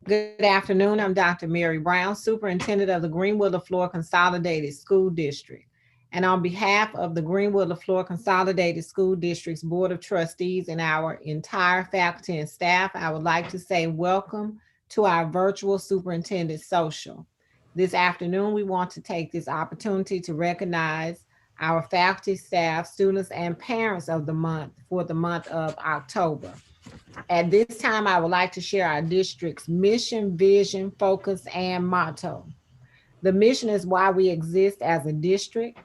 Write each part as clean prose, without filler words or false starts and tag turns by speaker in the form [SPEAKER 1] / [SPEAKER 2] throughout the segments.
[SPEAKER 1] Good afternoon. I'm Dr. Mary Brown, Superintendent of the Greenwood LaFleur Consolidated School District. And on behalf of the Greenwood LaFleur Consolidated School District's Board of Trustees and our entire faculty and staff, I would like to say welcome to our virtual Superintendent Social. This afternoon, we want to take this opportunity to recognize our faculty, staff, students, and parents of the month for the month of October. At this time, I would like to share our district's mission, vision, focus, and motto. The mission is why we exist as a district.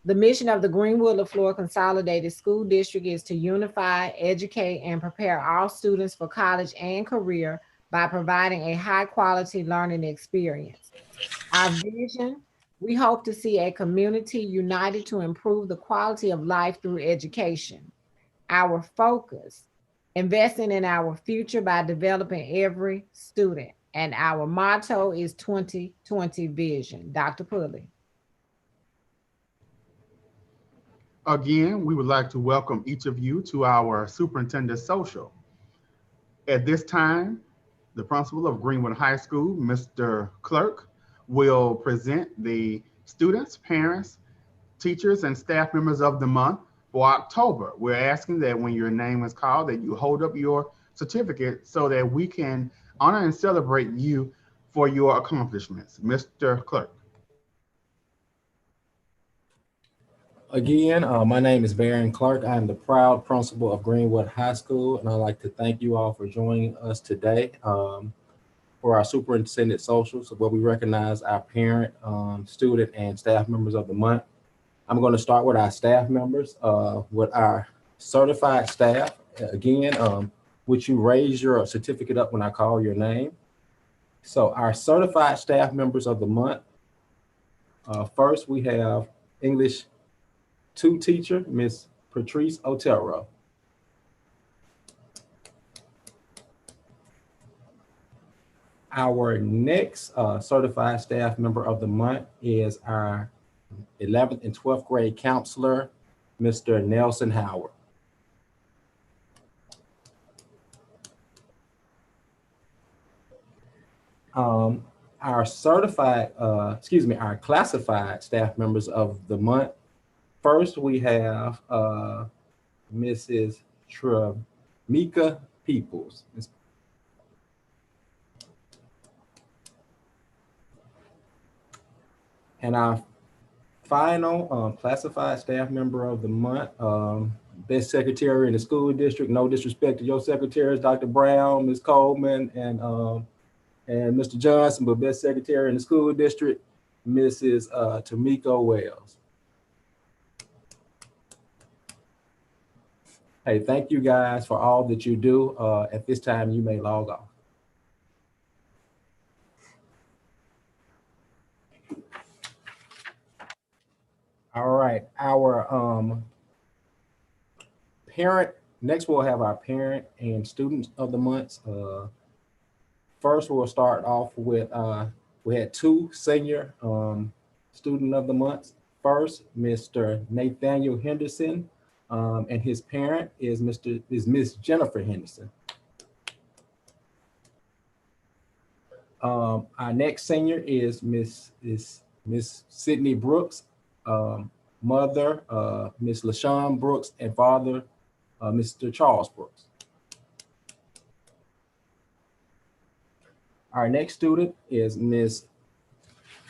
[SPEAKER 1] The mission of the Greenwood LaFleur Consolidated School District is to unify, educate, and prepare all students for college and career by providing a high quality learning experience. Our vision, we hope to see a community united to improve the quality of life through education. Our focus, investing in our future by developing every student. And our motto is 2020 vision. Dr. Pulley.
[SPEAKER 2] Again, we would like to welcome each of you to our Superintendent Social. At this time, the principal of Greenwood High School, Mr. Clerk, will present the students, parents, teachers, and staff members of the month for October. We're asking that when your name is called, that you hold up your certificate so that we can honor and celebrate you for your accomplishments. Mr. Clerk.
[SPEAKER 3] Again, my name is Baron Clark. I'm the proud principal of Greenwood High School, and I'd like to thank you all for joining us today for our Superintendent Socials, where we recognize our parent, student, and staff members of the month. I'm going to start with our staff members, with our certified staff. Again, would you raise your certificate up when I call your name? So our certified staff members of the month. First, we have English 2 teacher, Miss Patrice Otero. Our next certified staff member of the month is our 11th and 12th grade counselor, Mr. Nelson Howard. Our classified staff members of the month. First, we have Mrs. Tramika Peoples. And our final classified staff member of the month, best secretary in the school district. No disrespect to your secretaries, Dr. Brown, Ms. Coleman, and Mr. Johnson, but best secretary in the school district, Mrs. Tamiko Wells. Hey, thank you guys for all that you do. At this time, you may log off. All right, our next we'll have our parent and students of the months. First, we'll start off with, we had 2 senior student of the months. First, Mr. Nathaniel Henderson, and his parent is Miss Jennifer Henderson. Our next senior is Miss Sydney Brooks, mother, Miss LaShawn Brooks, and father, Mr. Charles Brooks. Our next student is Miss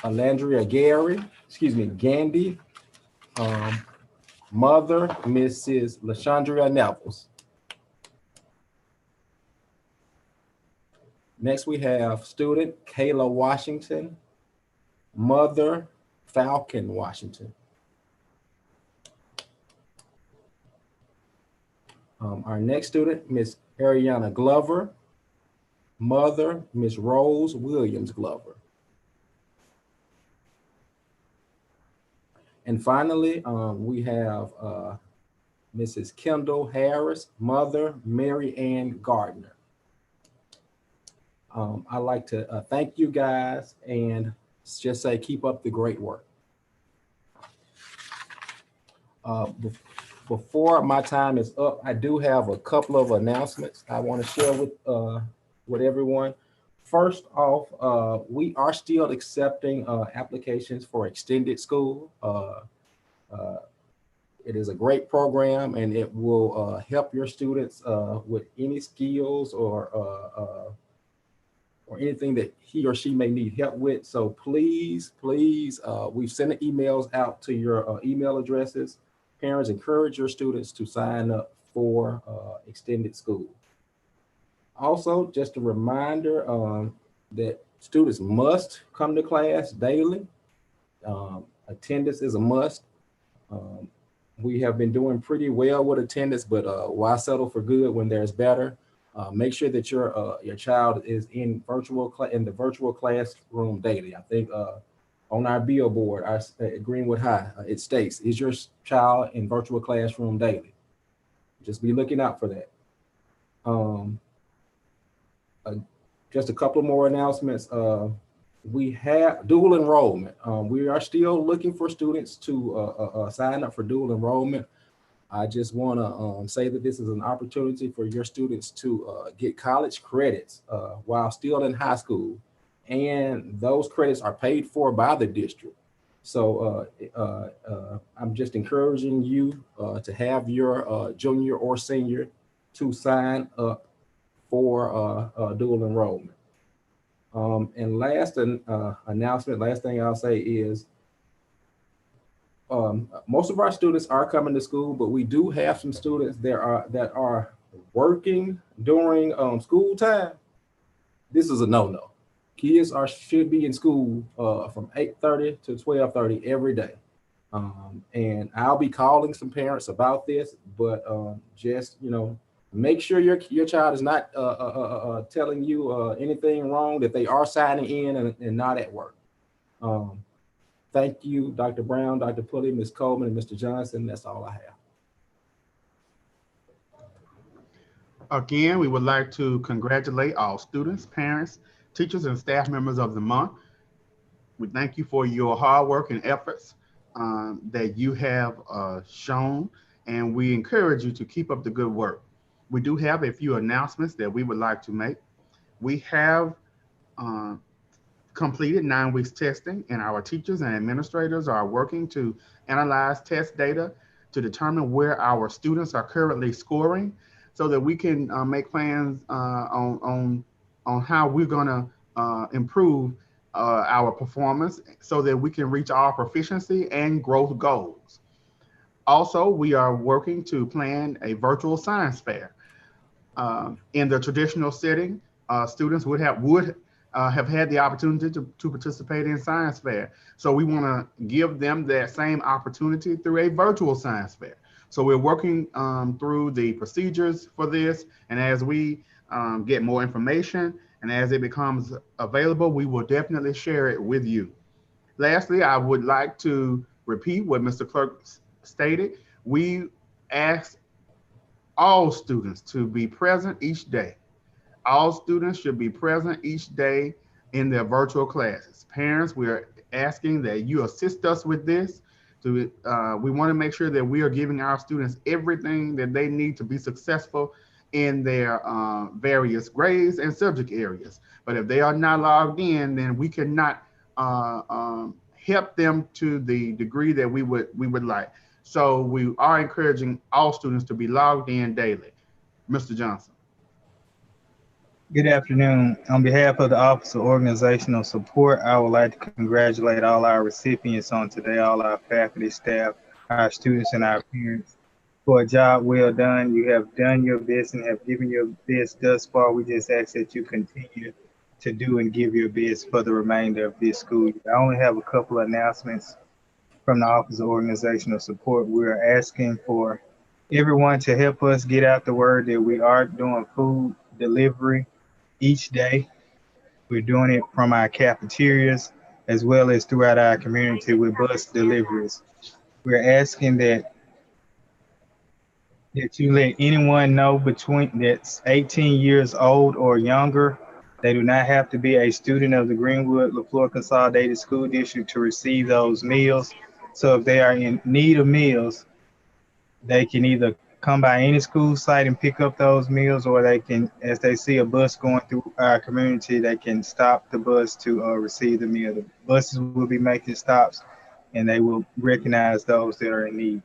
[SPEAKER 3] Alandria Gandy, mother, Mrs. LaShandria Nevels. Next, we have student Kayla Washington, mother, Falcon Washington. Our next student, Miss Ariana Glover, mother, Miss Rose Williams Glover. And finally, we have Mrs. Kendall Harris, mother, Mary Ann Gardner. I'd like to thank you guys and just say keep up the great work. Before my time is up, I do have a couple of announcements I want to share with everyone. First off, we are still accepting applications for extended school. It is a great program, and it will help your students with any skills or anything that he or she may need help with. So please, we've sent emails out to your email addresses. Parents, encourage your students to sign up for extended school. Also, just a reminder that students must come to class daily. Attendance is a must. We have been doing pretty well with attendance, but why settle for good when there's better? Make sure that your child is in the virtual classroom daily. I think on our billboard at Greenwood High, it states, "Is your child in virtual classroom daily?" Just be looking out for that. Just a couple more announcements. We have dual enrollment. We are still looking for students to sign up for dual enrollment. I just want to say that this is an opportunity for your students to get college credits while still in high school, and those credits are paid for by the district. So I'm just encouraging you to have your junior or senior to sign up for dual enrollment. And last announcement, last thing I'll say is most of our students are coming to school, but we do have some students that are working during school time. This is a no-no. Kids should be in school from 8:30 to 12:30 every day. And I'll be calling some parents about this, but just, make sure your child is not telling you anything wrong, that they are signing in and not at work. Thank you, Dr. Brown, Dr. Pulley, Ms. Coleman, and Mr. Johnson. That's all I have.
[SPEAKER 2] Again, we would like to congratulate all students, parents, teachers, and staff members of the month. We thank you for your hard work and efforts that you have shown, and we encourage you to keep up the good work. We do have a few announcements that we would like to make. We have completed 9 weeks testing, and our teachers and administrators are working to analyze test data to determine where our students are currently scoring, so that we can make plans on how we're going to improve our performance, so that we can reach our proficiency and growth goals. Also, we are working to plan a virtual science fair. In the traditional setting, students would have had the opportunity to participate in science fair. So we want to give them that same opportunity through a virtual science fair. So we're working through the procedures for this, and as we get more information and as it becomes available, we will definitely share it with you. Lastly, I would like to repeat what Mr. Clerk stated. We ask all students to be present each day. All students should be present each day in their virtual classes. Parents, we are asking that you assist us with this. We want to make sure that we are giving our students everything that they need to be successful in their various grades and subject areas. But if they are not logged in, then we cannot help them to the degree that we would like. So we are encouraging all students to be logged in daily. Mr. Johnson.
[SPEAKER 4] Good afternoon. On behalf of the Office of Organizational Support, I would like to congratulate all our recipients on today, all our faculty, staff, our students, and our parents for a job well done. You have done your best and have given your best thus far. We just ask that you continue to do and give your best for the remainder of this school year. I only have a couple of announcements from the Office of Organizational Support. We're asking for everyone to help us get out the word that we are doing food delivery each day. We're doing it from our cafeterias as well as throughout our community with bus deliveries. We're asking that you let anyone know that's 18 years old or younger. They do not have to be a student of the Greenwood LaFleur Consolidated School District to receive those meals. So if they are in need of meals, they can either come by any school site and pick up those meals, or they can, as they see a bus going through our community, they can stop the bus to receive the meal. The buses will be making stops, and they will recognize those that are in need.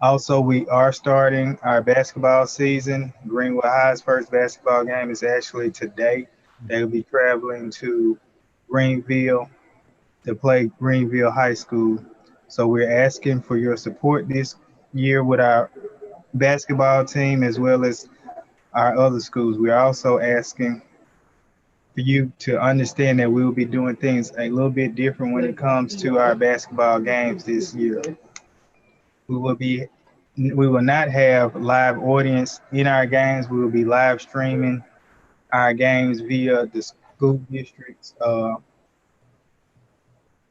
[SPEAKER 4] Also, we are starting our basketball season. Greenwood High's first basketball game is actually today. They will be traveling to Greenville to play Greenville High School. So we're asking for your support this year with our basketball team as well as our other schools. We're also asking for you to understand that we will be doing things a little bit different when it comes to our basketball games this year. We will be we will not have live audience in our games. We will be live streaming our games via the school districts.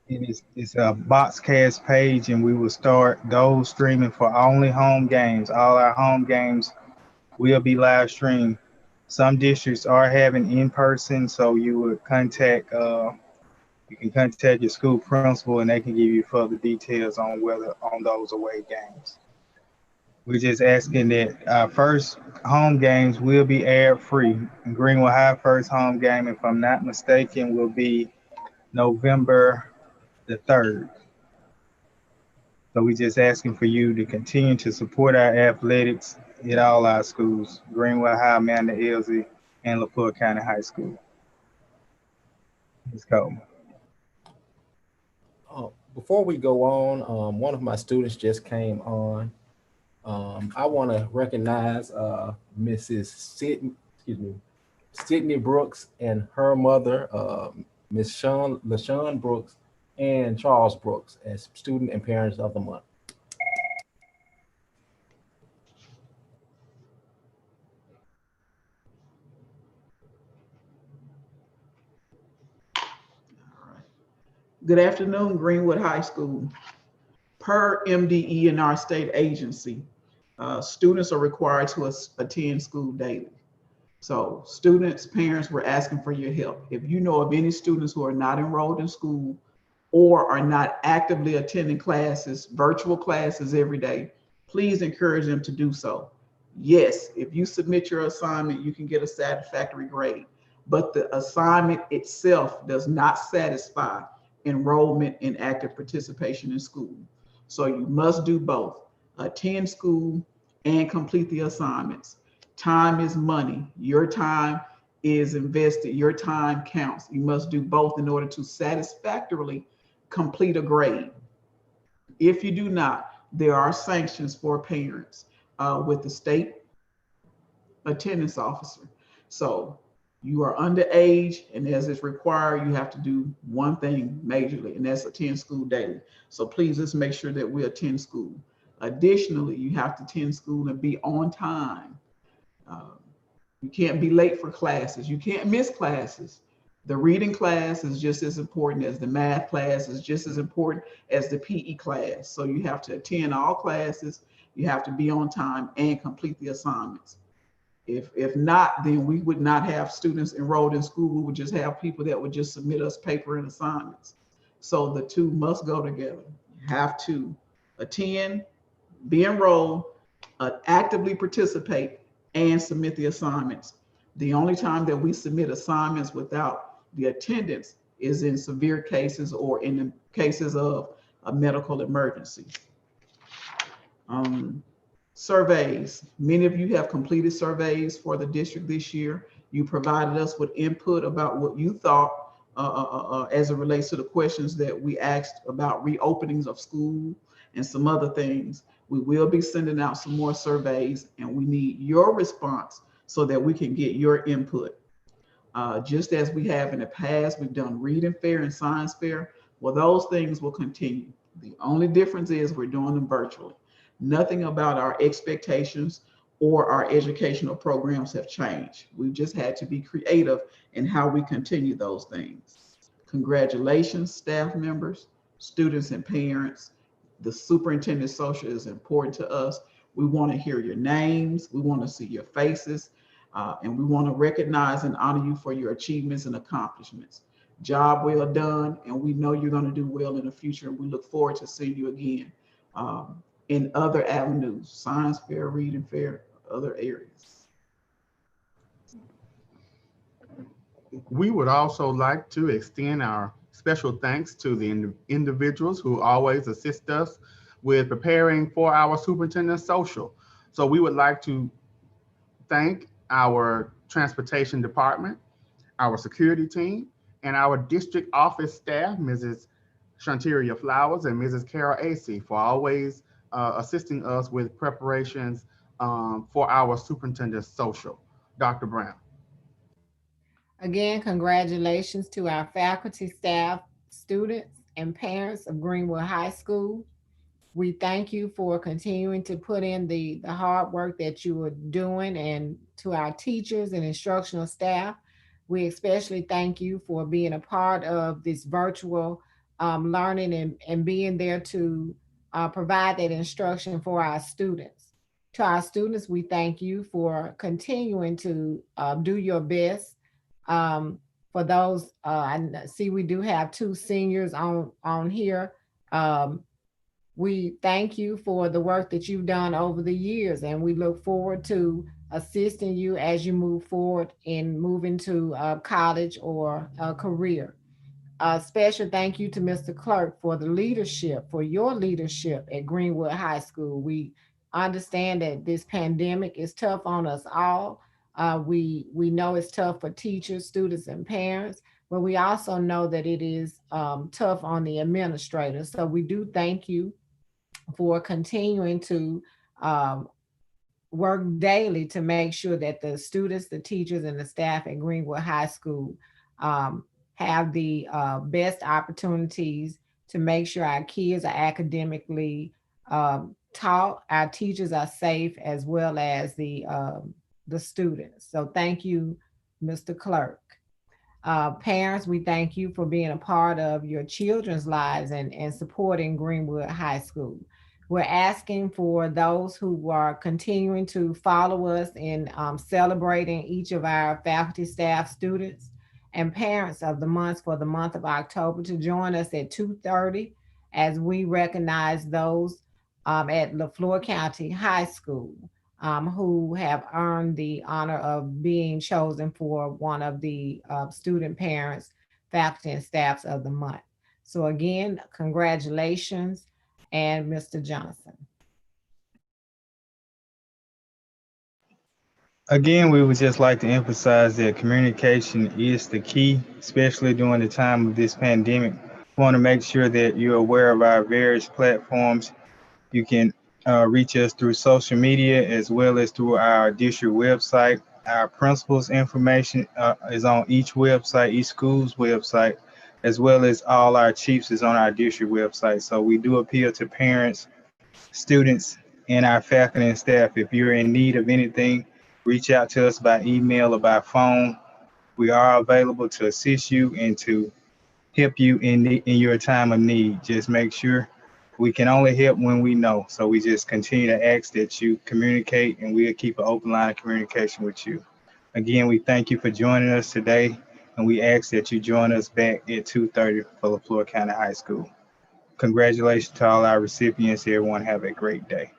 [SPEAKER 4] It's a Boxcast page, and we will start those streaming for only home games. All our home games will be live streamed. Some districts are having in person, so you can contact your school principal, and they can give you further details on whether on those away games. We're just asking that our first home games will be aired free. Greenwood High first home game, if I'm not mistaken, will be November the 3rd. So we're just asking for you to continue to support our athletics at all our schools, Greenwood High, Amanda Elsie, and LaFleur County High School. Let's go.
[SPEAKER 3] Before we go on, one of my students just came on. I want to recognize Mrs. Sydney Brooks and her mother, Miss LaShawn Brooks and Charles Brooks as student and parents of the month.
[SPEAKER 5] Good afternoon, Greenwood High School. Per MDE in our state agency, students are required to attend school daily. So students, parents, we're asking for your help. If you know of any students who are not enrolled in school or are not actively attending classes, virtual classes every day, please encourage them to do so. Yes, if you submit your assignment, you can get a satisfactory grade, but the assignment itself does not satisfy enrollment and active participation in school. So you must do both, attend school and complete the assignments. Time is money. Your time is invested. Your time counts. You must do both in order to satisfactorily complete a grade. If you do not, there are sanctions for parents with the state attendance officer. So you are underage, and as is required, you have to do one thing majorly, and that's attend school daily. So please just make sure that we attend school. Additionally, you have to attend school and be on time. You can't be late for classes. You can't miss classes. The reading class is just as important as the math class, is just as important as the PE class. So you have to attend all classes. You have to be on time and complete the assignments. If not, then we would not have students enrolled in school. We would just have people that would just submit us paper and assignments. So the two must go together. You have to attend, be enrolled, actively participate, and submit the assignments. The only time that we submit assignments without the attendance is in severe cases or in the cases of a medical emergency. Surveys. Many of you have completed surveys for the district this year. You provided us with input about what you thought as it relates to the questions that we asked about reopenings of school and some other things. We will be sending out some more surveys, and we need your response so that we can get your input. Just as we have in the past, we've done reading fair and science fair. Well, those things will continue. The only difference is we're doing them virtually. Nothing about our expectations or our educational programs have changed. We've just had to be creative in how we continue those things. Congratulations, staff members, students, and parents. The superintendent social is important to us. We want to hear your names. We want to see your faces. And we want to recognize and honor you for your achievements and accomplishments. Job well done. And we know you're going to do well in the future. And we look forward to seeing you again. in other avenues, science fair, reading fair, other areas.
[SPEAKER 2] We would also like to extend our special thanks to the individuals who always assist us with preparing for our superintendent social. So we would like to thank our transportation department, our security team, and our district office staff, Mrs. Shanteria Flowers and Mrs. Carol Acey, for always assisting us with preparations for our superintendent social. Dr. Brown.
[SPEAKER 1] Again, congratulations to our faculty, staff, students, and parents of Greenwood High School. We thank you for continuing to put in the hard work that you are doing, and to our teachers and instructional staff. We especially thank you for being a part of this virtual learning, and being there to provide that instruction for our students. To our students, we thank you for continuing to do your best. For those, I see we do have two seniors on here. We thank you for the work that you've done over the years, and we look forward to assisting you as you move forward in moving to college or a career. A special thank you to Mr. Clerk for the leadership, for your leadership at Greenwood High School. We understand that this pandemic is tough on us all. We know it's tough for teachers, students, and parents, but we also know that it is tough on the administrators. So we do thank you for continuing to work daily to make sure that the students, the teachers, and the staff at Greenwood High School have the best opportunities to make sure our kids are academically taught, our teachers are safe, as well as the students. So thank you, Mr. Clerk. Parents, we thank you for being a part of your children's lives and supporting Greenwood High School. We're asking for those who are continuing to follow us in celebrating each of our faculty, staff, students, and parents of the month for the month of October to join us at 2:30 as we recognize those at LaFleur County High School who have earned the honor of being chosen for one of the student parents, faculty, and staffs of the month. So again, congratulations, and Mr. Johnson.
[SPEAKER 4] Again, we would just like to emphasize that communication is the key, especially during the time of this pandemic. We want to make sure that you're aware of our various platforms. You can reach us through social media as well as through our district website. Our principals information is on each website, each school's website, as well as all our chiefs is on our district website. So we do appeal to parents, students, and our faculty and staff. If you're in need of anything, reach out to us by email or by phone. We are available to assist you and to help you in your time of need. Just make sure we can only help when we know. So we just continue to ask that you communicate, and we'll keep an open line of communication with you. Again, we thank you for joining us today, and we ask that you join us back at 2:30 for LaFleur County High School. Congratulations to all our recipients. Everyone have a great day.